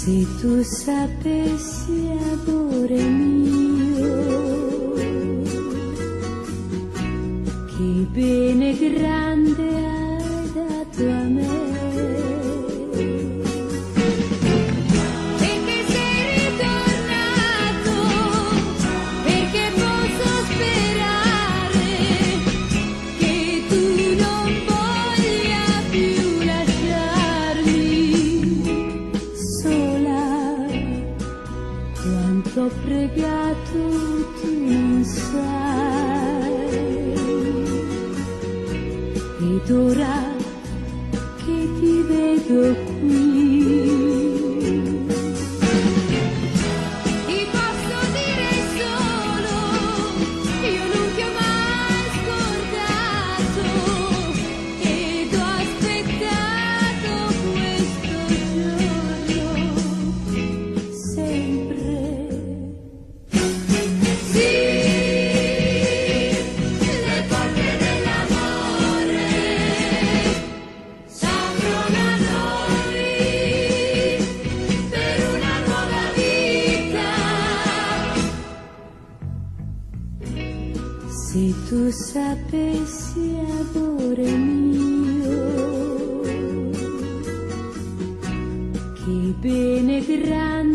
Se tu sapessi, amore mio, che bene grande hai dato a me. Perché sei ritornato, perché posso sperare che tu non voglia più lasciarmi sola. Quanto ho pregato tu non sai, ed ora che ti vedo qui ti posso dire solo, io non ti ho mai scordato ed ho aspettato questo giorno sempre. Sì, le porte dell'amore s'aprono a noi per una nuova vita. Se tu sapessi, amore mio, che bene grande